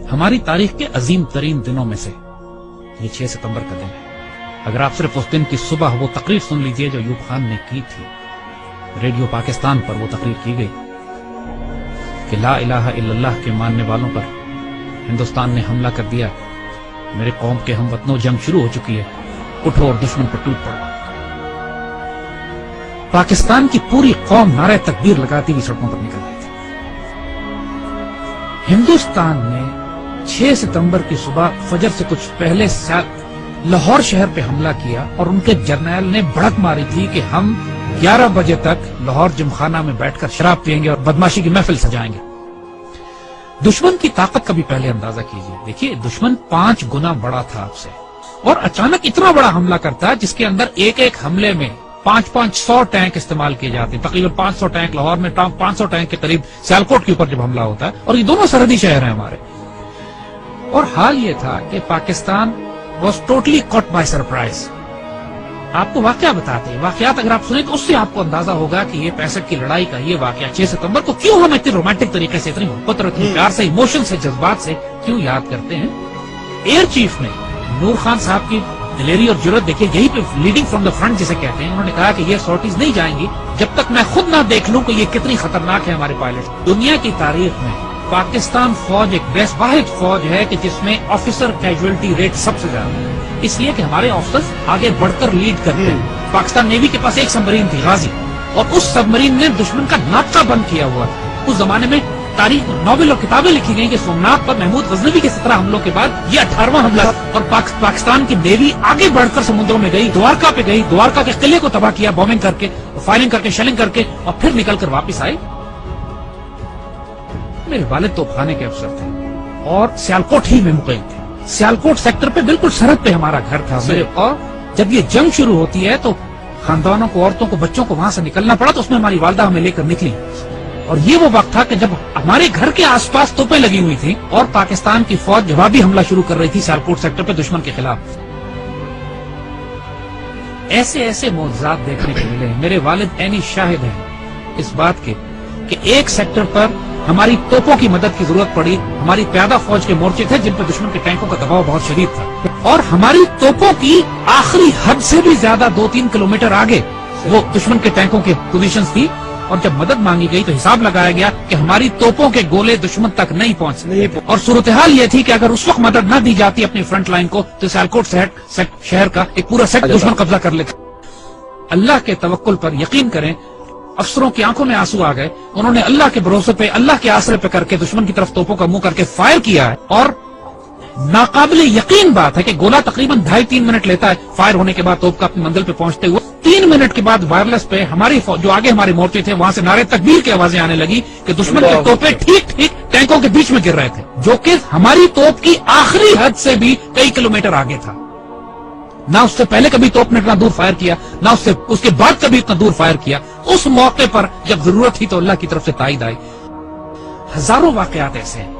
ہماری تاریخ کے عظیم ترین دنوں میں سے یہ 6 ستمبر کا دن ہے۔ اگر آپ صرف اس دن کی صبح وہ تقریر سن لیجئے جو ایوب خان نے کی تھی، ریڈیو پاکستان پر وہ تقریر کی گئی کہ لا الہ الا اللہ کے ماننے والوں پر ہندوستان نے حملہ کر دیا، میرے قوم کے ہم وطنوں جنگ شروع ہو چکی ہے، اٹھو اور دشمن پر ٹوٹ پڑو۔ پاکستان کی پوری قوم نعرہ تکبیر لگاتی ہوئی سڑکوں پر نکل گئی تھی۔ ہندوستان نے 6 ستمبر کی صبح فجر سے کچھ پہلے لاہور شہر پہ حملہ کیا اور ان کے جرنیل نے بڑک ماری تھی کہ ہم 11 بجے تک لاہور جمخانہ میں بیٹھ کر شراب پئیں گے اور بدماشی کی محفل سجائیں گے۔ دشمن کی طاقت کا بھی پہلے اندازہ کیجیے۔ دیکھیے دشمن 5 گنا بڑا تھا آپ سے، اور اچانک اتنا بڑا حملہ کرتا جس کے اندر ایک ایک حملے میں 500 ٹینک استعمال کیے جاتے ہیں، تقریباً 500 ٹینک لاہور میں، 500 ٹینک کے قریب سیالکوٹ کے اوپر جب حملہ ہوتا ہے، اور یہ دونوں سرحدی شہر ہیں ہمارے۔ اور حال یہ تھا کہ Pakistan was totally caught by surprise. آپ کو واقعہ بتاتے ہیں، واقعات اگر آپ سنیں تو اس سے آپ کو اندازہ ہوگا کہ یہ 65 کی لڑائی کا یہ واقعہ 6 ستمبر کو کیوں ہم اتنی رومانٹک طریقے سے، اتنی محبت اور اتنی پیار سے، ایموشن سے، جذبات سے کیوں یاد کرتے ہیں۔ ایئر چیف نے نور خان صاحب کی دلیری اور جرات دیکھیے، یہی پہ لیڈنگ فرام دا فرنٹ جسے کہتے ہیں، انہوں نے کہا کہ یہ سورٹیز نہیں جائیں گی جب تک میں خود نہ دیکھ لوں کہ یہ کتنی خطرناک ہے ہمارے پائلٹ۔ دنیا کی تاریخ میں پاکستان فوج ایک واحد فوج ہے کہ جس میں آفیسر کیجویلٹی ریٹ سب سے زیادہ ہے، اس لیے کہ ہمارے آفیسرز آگے بڑھ کر لیڈ کرتے ہیں۔ پاکستان نیوی کے پاس ایک سبمرین تھی غازی، اور اس سبمرین نے دشمن کا ناکہ بند کیا ہوا تھا۔ اس زمانے میں تاریخ ناول اور کتابیں لکھی گئی کہ سومناتھ پر محمود غزنوی کے 17 حملوں کے بعد یہ 18واں حملہ، اور پاکستان کی نیوی آگے بڑھ کر سمندروں میں گئی، دوارکا پہ گئی، دوارکا کے قلعے کو تباہ کیا بومنگ کر کے، فائرنگ کر کے، شیلنگ کر کے، اور پھر نکل کر واپس آئی۔ میرے والد توپ خانے کے افسر تھے اور سیالکوٹ ہی میں مقیم تھے، سیالکوٹ سیکٹر پہ بالکل سرحد پہ ہمارا گھر تھا میرے، اور جب یہ جنگ شروع ہوتی ہے تو خاندانوں کو، عورتوں کو، بچوں کو وہاں سے نکلنا پڑا، تو اس میں ہماری والدہ ہمیں لے کر نکلی، اور یہ وہ وقت تھا کہ جب ہمارے گھر کے آس پاس توپیں لگی ہوئی تھیں اور پاکستان کی فوج جوابی حملہ شروع کر رہی تھی سیالکوٹ سیکٹر پہ دشمن کے خلاف۔ ایسے ایسے معجزات دیکھنے کو ملے ہیں۔ میرے والد عینی شاہد ہیں اس بات کے کہ ایک سیکٹر پر ہماری توپوں کی مدد کی ضرورت پڑی، ہماری پیادہ فوج کے مورچے تھے جن پر دشمن کے ٹینکوں کا دباؤ بہت شدید تھا، اور ہماری توپوں کی آخری حد سے بھی زیادہ 2-3 کلومیٹر آگے وہ دشمن کے ٹینکوں کے پوزیشنز تھی، اور جب مدد مانگی گئی تو حساب لگایا گیا کہ ہماری توپوں کے گولے دشمن تک نہیں پہنچ سکتے، اور صورتحال یہ تھی کہ اگر اس وقت مدد نہ دی جاتی اپنی فرنٹ لائن کو تو سیالکوٹ شہر کا ایک پورا سیٹ دشمن قبضہ کر لیتا۔ اللہ کے توکل پر یقین کریں، افسروں کی آنکھوں میں آنسو آ گئے، انہوں نے اللہ کے بھروسے پہ، اللہ کے آسرے پہ کر کے دشمن کی طرف توپوں کا منہ کر کے فائر کیا ہے، اور ناقابل یقین بات ہے کہ گولا تقریباً 2.5-3 منٹ لیتا ہے فائر ہونے کے بعد توپ کا اپنی منزل پہ پہنچتے ہوئے۔ 3 منٹ کے بعد وائرلیس پہ ہماری جو آگے ہمارے مورچے تھے وہاں سے نعرے تکبیر کی آوازیں آنے لگی کہ دشمن کے توپیں ٹھیک ٹینکوں کے بیچ میں گر رہے تھے، جو کہ ہماری توپ کی آخری حد سے بھی کئی کلومیٹر آگے تھا۔ نہ اس سے پہلے کبھی توپ نے اتنا دور فائر کیا، نہ اس کے بعد کبھی اتنا دور فائر کیا۔ اس موقع پر جب ضرورت تھی تو اللہ کی طرف سے تائید آئی۔ ہزاروں واقعات ایسے ہیں،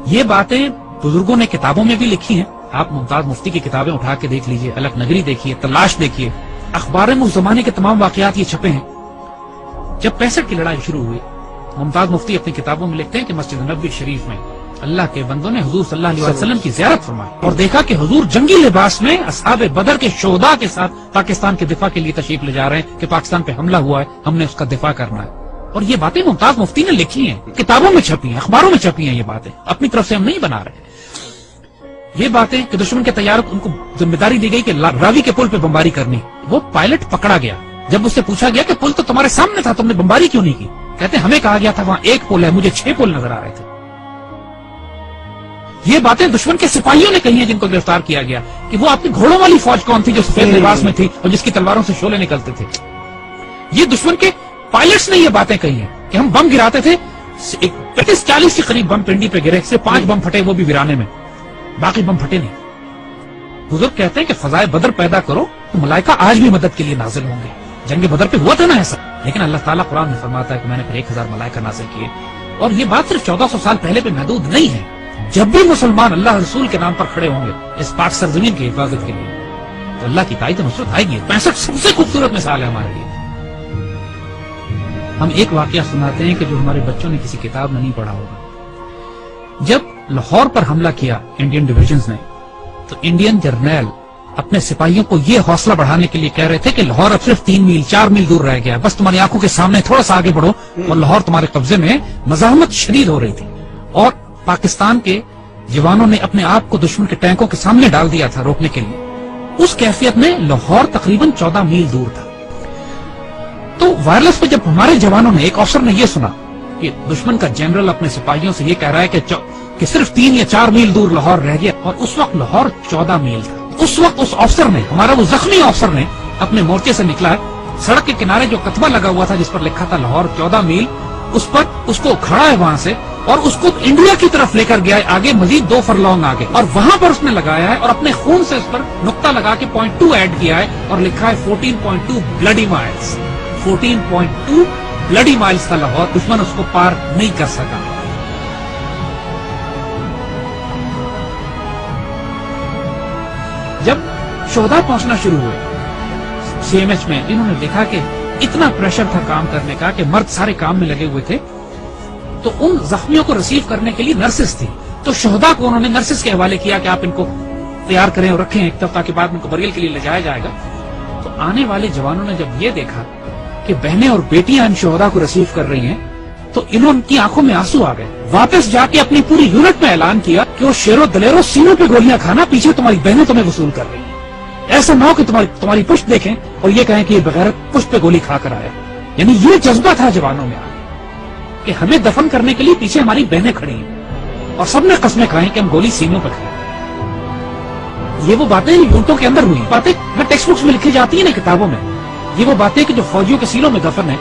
یہ باتیں بزرگوں نے کتابوں میں بھی لکھی ہیں۔ آپ ممتاز مفتی کی کتابیں اٹھا کے دیکھ لیجئے، الگ نگری دیکھیے، تلاش دیکھیے، اخبار میں اس زمانے کے تمام واقعات یہ چھپے ہیں۔ جب 65 کی لڑائی شروع ہوئی، ممتاز مفتی اپنی کتابوں میں لکھتے ہیں کہ مسجد نبوی شریف میں اللہ کے بندوں نے حضور صلی اللہ علیہ وسلم کی زیارت فرمائی اور دیکھا کہ حضور جنگی لباس میں اصحاب بدر کے شہداء کے ساتھ پاکستان کے دفاع کے لیے تشریف لے جا رہے ہیں کہ پاکستان پہ حملہ ہوا ہے، ہم نے اس کا دفاع کرنا ہے۔ اور یہ باتیں ممتاز مفتی نے لکھی ہیں، کتابوں میں چھپی ہیں، اخباروں میں چھپی ہیں، یہ باتیں اپنی طرف سے ہم نہیں بنا رہے۔ یہ باتیں کہ دشمن کے طیاروں ان کو ذمہ داری دی گئی کہ راوی کے پل پہ بمباری کرنی، وہ پائلٹ پکڑا گیا۔ جب اس سے پوچھا گیا کہ پل تو تمہارے سامنے تھا، تم نے بمباری کیوں نہیں کی؟ کہتے ہمیں کہا گیا تھا وہاں ایک پل ہے، مجھے 6 پل نظر آ رہے تھے۔ یہ باتیں دشمن کے سپاہیوں نے کہی ہیں جن کو گرفتار کیا گیا کہ وہ اپنی گھوڑوں والی فوج کون تھی جو سفید لباس میں تھی اور جس کی تلواروں سے شعلے نکلتے تھے۔ یہ دشمن کے پائلٹس نے یہ باتیں کہی ہیں کہ ہم بم گراتے تھے، 35-40 کے قریب بم پنڈی پہ گرے، صرف 5 بم پھٹے، وہ بھی ویرانے میں، باقی بم پھٹے نہیں۔ بزرگ کہتے ہیں کہ فضائے بدر پیدا کرو تو ملائکہ آج بھی مدد کے لیے نازل ہوں گے۔ جنگ بدر پہ ہوا تھا نا ایسا، لیکن اللہ تعالیٰ قرآن میں فرماتا ہے کہ میں نے پھر 1000 ملائکہ نازل کیے، اور یہ بات صرف 1400 سال پہلے پہ محدود نہیں ہے۔ جب بھی مسلمان اللہ رسول کے نام پر کھڑے ہوں گے اس پاک سرزمین کی حفاظت کے لیے تو اللہ کی تائید نصرت آئے گی۔ 65 سب سے خوبصورت مثال ہے ہمارے لیے۔ ہم ایک واقعہ سناتے ہیں کہ جو ہمارے بچوں نے کسی کتاب میں نہیں پڑھا ہوگا۔ جب لاہور پر حملہ کیا انڈین ڈویژنز نے تو انڈین جرنیل اپنے سپاہیوں کو یہ حوصلہ بڑھانے کے لیے کہہ رہے تھے کہ لاہور اب صرف 3 میل 4 میل دور رہ گیا، بس تمہاری آنکھوں کے سامنے تھوڑا سا آگے بڑھو، اور لاہور تمہارے قبضے میں مزاحمت شدید ہو رہی تھی، اور پاکستان کے جوانوں نے اپنے آپ کو دشمن کے ٹینکوں کے سامنے ڈال دیا تھا روکنے کے لیے۔ اس کیفیت میں لاہور تقریباً 14 میل دور تھا۔ تو وائرلیس پہ جب ہمارے جوانوں نے، ایک افسر نے یہ سنا کہ دشمن کا جنرل اپنے سپاہیوں سے یہ کہہ رہا ہے کہ صرف 3 یا 4 میل دور لاہور رہ گیا، اور اس وقت لاہور 14 میل تھا۔ اس وقت اس افسر نے، ہمارا وہ زخمی افسر نے اپنے مورچے سے نکلا، سڑک کے کنارے جو کتبہ لگا ہوا تھا جس پر لکھا تھا لاہور 14 میل، اس پر اس کو کھڑا ہے وہاں سے، اور اس کو انڈیا کی طرف لے کر گیا ہے، آگے مزید 2 فرلانگ آگے، اور وہاں پر اس نے لگایا ہے اور اپنے خون سے اس پر نقطہ لگا کے 0.2 ایڈ کیا ہے اور لکھا ہے 14.2 بلڈی مائلز۔ 14.2 بلڈی مائلز کا لاہور، دشمن اس کو پار نہیں کر سکا۔ جب شہداء پہنچنا شروع ہوئے سی ایم ایچ میں، انہوں نے دیکھا کہ اتنا پریشر تھا کام کرنے کا کہ مرد سارے کام میں لگے ہوئے تھے، تو ان زخمیوں کو ریسیو کرنے کے لیے نرسز تھی، تو شہداء کو انہوں نے نرسز کے حوالے کیا کہ آپ ان کو تیار کریں اور رکھیں ایک طرف، تاکہ بعد میں ان کو بریل کے لیے لے جایا جائے گا۔ تو آنے والے جوانوں نے جب یہ دیکھا کہ بہنیں اور بیٹیاں ان شہداء کو ریسیو کر رہی ہیں تو انہوں کی آنکھوں میں آنسو آ گئے۔ واپس جا کے اپنی پوری یونٹ میں اعلان کیا کہ وہ شیرو دلیرو سینوں پہ گولیاں کھانا، پیچھے تمہاری بہنیں تمہیں وصول کر رہی ہیں، ایسا نہ ہو کہ تمہاری پشت دیکھیں اور یہ کہیں کہ یہ بغیرت پشت پہ گولی کھا کر آیا۔ یعنی یہ جذبہ تھا جوانوں میں کہ ہمیں دفن کرنے کے لیے پیچھے ہماری بہنیں کھڑی ہیں، اور سب نے قسمیں کھائیں کہ ہم گولی سینوں پہ کھائیں۔ یہ وہ باتیں یونٹوں کے اندر ہوئی، باتیں ٹیکسٹ بکس میں لکھی جاتی ہیں نا، کتابوں میں، یہ وہ باتیں کہ جو فوجیوں کے سینوں میں دفن ہے۔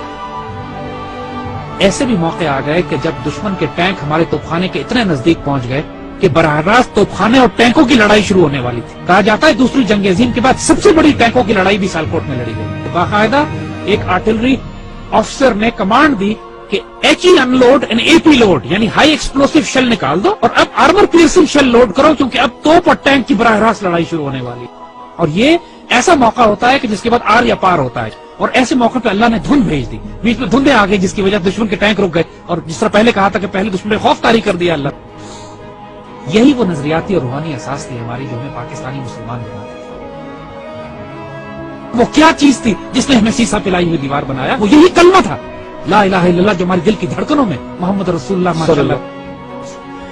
ایسے بھی موقع آ گئے کہ جب دشمن کے ٹینک ہمارے توپخانے کے اتنے نزدیک پہنچ گئے کہ براہ راست توپخانے اور ٹینکوں کی لڑائی شروع ہونے والی تھی۔ کہا جاتا ہے دوسری جنگ عظیم کے بعد سب سے بڑی ٹینکوں کی لڑائی بھی سیالکوٹ میں لڑی گئی۔ باقاعدہ ایک آرٹلری آفیسر نے کمانڈ دی کہ H E unload and A P load, یعنی ہائی ایکسپلوسو شیل نکال دو اور اب آرمر پیئرسنگ شیل لوڈ کرو، کیونکہ اب توپ اور ٹینک کی براہ راست لڑائی شروع ہونے والی۔ اور یہ ایسا موقع ہوتا ہے کہ جس کے بعد آر یا پار ہوتا ہے، اور ایسے موقع پہ اللہ نے دھند بھیج دی، بیچ میں دھندیں آ گئی جس کی وجہ دشمن کے ٹینک رک گئے، اور جس طرح پہلے کہا تھا کہ پہلے دشمن نے خوف طاری کر دیا اللہ۔ یہی وہ نظریاتی اور روحانی اساس تھی ہماری جو ہمیں پاکستانی مسلمان بناتی تھی۔ وہ کیا چیز تھی جس نے ہمیں سیسا پلائی ہوئی دیوار بنایا؟ وہ یہی کلمہ تھا، لا الہ الا اللہ، جو ہمارے دل کی دھڑکنوں میں محمد رسول اللہ ماشاء اللہ۔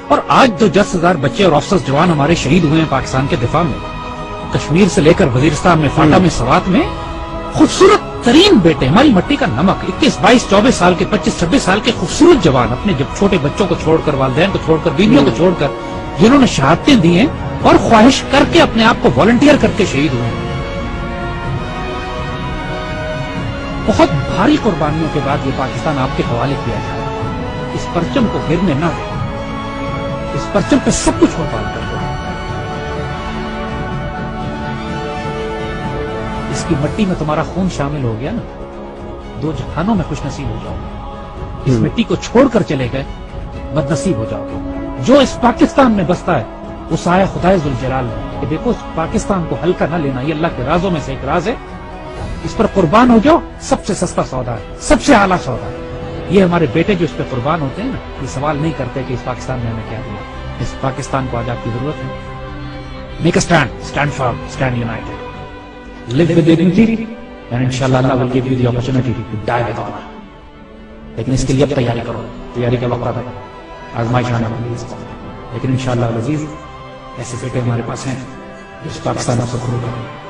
اور آج جو 10,000 بچے اور افسر جوان ہمارے شہید ہوئے ہیں پاکستان کے دفاع میں، کشمیر سے لے کر وزیرستان میں، فاٹا میں، سوات میں، خوبصورت ترین بیٹے، ہماری مٹی کا نمک، 21، 22، 24 سال کے، 25، 26 سال کے خوبصورت جوان، اپنے جب چھوٹے بچوں کو چھوڑ کر، والدین کو چھوڑ کر، بیویوں کو چھوڑ کر، جنہوں نے شہادتیں دی ہیں اور خواہش کر کے اپنے آپ کو والنٹیئر کر کے شہید ہوئے ہیں۔ بہت بھاری قربانیوں کے بعد یہ پاکستان آپ کے حوالے کیا جائے، اس پرچم کو گرنے نہ دیں، اس پرچم پہ سب کچھ قربان کر دو، اس کی مٹی میں تمہارا خون شامل ہو گیا نا، 2 جہانوں میں خوش نصیب ہو جاؤ گے۔ اس مٹی کو چھوڑ کر چلے گئے، بد نصیب ہو جاؤ گے۔ جو اس پاکستان میں بستا ہے وہ سایہ خدائے ذوالجلال ہے کہ دیکھو اس پاکستان کو ہلکا نہ لینا، یہ اللہ کے رازوں میں سے ایک راز ہے، اس پر قربان ہو جاؤ، سب سے سستا سودا ہے، سب سے اعلیٰ سودا ہے۔ یہ ہمارے بیٹے جو اس پہ قربان ہوتے ہیں نا، یہ سوال نہیں کرتے کہ اس پاکستان میں ہمیں کیا دیا، اس پاکستان کو آج آپ کی ضرورت ہے۔ Make a stand, stand firm, stand United, live with dignity and inshallah Allah will give you the opportunity to die with honor۔ لیکن اس کے لیے اب تیاری کرو، تیاری کا وقت ہے، آزمائش آنے والی ہے، لیکن انشاءاللہ العزیز ایسے بیٹے ہمارے پاس ہیں جو اس پاکستان کو خود کریں۔